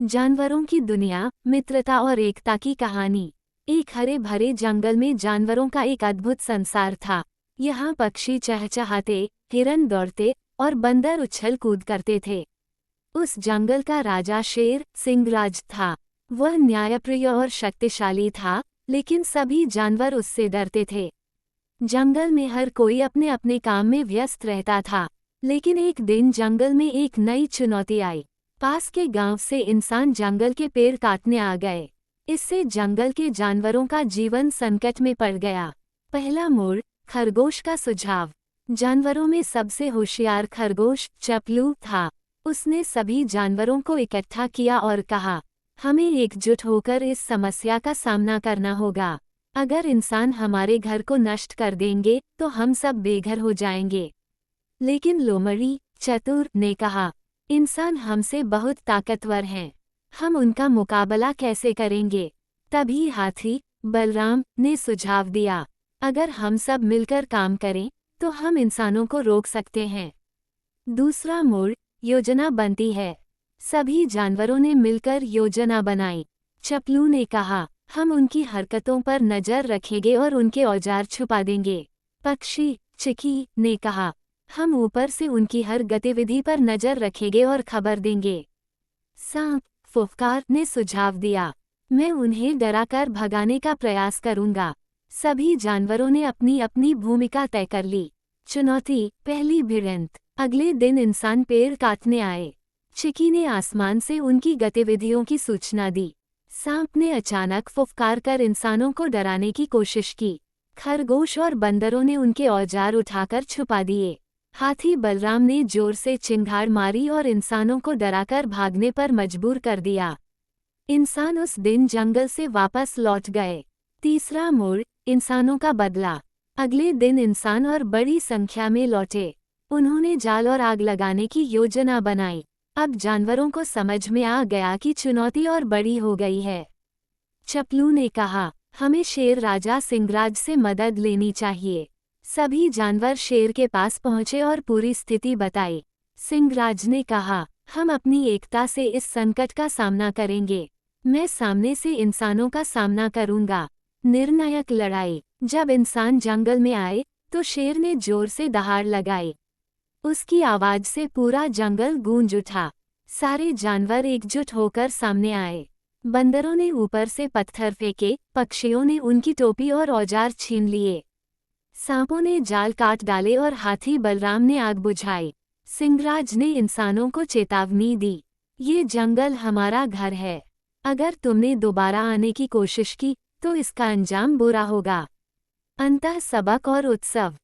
जानवरों की दुनिया, मित्रता और एकता की कहानी। एक हरे भरे जंगल में जानवरों का एक अद्भुत संसार था। यहाँ पक्षी चहचहाते, हिरन दौड़ते और बंदर उछल कूद करते थे। उस जंगल का राजा शेर सिंहराज था। वह न्यायप्रिय और शक्तिशाली था, लेकिन सभी जानवर उससे डरते थे। जंगल में हर कोई अपने अपने काम में व्यस्त रहता था। लेकिन एक दिन जंगल में एक नई चुनौती आई। पास के गांव से इंसान जंगल के पेड़ काटने आ गए। इससे जंगल के जानवरों का जीवन संकट में पड़ गया। पहला मोड़, खरगोश का सुझाव। जानवरों में सबसे होशियार खरगोश चपलू था। उसने सभी जानवरों को इकट्ठा किया और कहा, हमें एकजुट होकर इस समस्या का सामना करना होगा। अगर इंसान हमारे घर को नष्ट कर देंगे तो हम सब बेघर हो जाएंगे। लेकिन लोमड़ी चतुर ने कहा, इंसान हमसे बहुत ताकतवर हैं। हम उनका मुकाबला कैसे करेंगे? तभी हाथी बलराम ने सुझाव दिया, अगर हम सब मिलकर काम करें तो हम इंसानों को रोक सकते हैं। दूसरा मोड़, योजना बनती है। सभी जानवरों ने मिलकर योजना बनाई। चपलू ने कहा, हम उनकी हरकतों पर नजर रखेंगे और उनके औजार छुपा देंगे। पक्षी चिकी ने कहा, हम ऊपर से उनकी हर गतिविधि पर नजर रखेंगे और खबर देंगे। सांप फुफकार ने सुझाव दिया, मैं उन्हें डराकर भगाने का प्रयास करूंगा। सभी जानवरों ने अपनी अपनी भूमिका तय कर ली। चुनौती, पहली भिड़ंत। अगले दिन इंसान पेड़ काटने आए। चिकी ने आसमान से उनकी गतिविधियों की सूचना दी। सांप ने अचानक फुफकार कर इंसानों को डराने की कोशिश की। खरगोश और बंदरों ने उनके औजार उठाकर छुपा दिए। हाथी बलराम ने जोर से चिंगाड़ मारी और इंसानों को डराकर भागने पर मजबूर कर दिया। इंसान उस दिन जंगल से वापस लौट गए। तीसरा मोड़, इंसानों का बदला। अगले दिन इंसान और बड़ी संख्या में लौटे। उन्होंने जाल और आग लगाने की योजना बनाई। अब जानवरों को समझ में आ गया कि चुनौती और बड़ी हो गई है। चपलू ने कहा, हमें शेर राजा सिंहराज से मदद लेनी चाहिए। सभी जानवर शेर के पास पहुंचे और पूरी स्थिति बताई। सिंहराज ने कहा, हम अपनी एकता से इस संकट का सामना करेंगे। मैं सामने से इंसानों का सामना करूंगा। निर्णायक लड़ाई। जब इंसान जंगल में आए तो शेर ने जोर से दहाड़ लगाई। उसकी आवाज से पूरा जंगल गूंज उठा। सारे जानवर एकजुट होकर सामने आए। बंदरों ने ऊपर से पत्थर फेंके, पक्षियों ने उनकी टोपी और औजार छीन लिए। सांपों ने जाल काट डाले और हाथी बलराम ने आग बुझाई। सिंहराज ने इंसानों को चेतावनी दी, ये जंगल हमारा घर है। अगर तुमने दोबारा आने की कोशिश की तो इसका अंजाम बुरा होगा। अंतः सबक और उत्सव।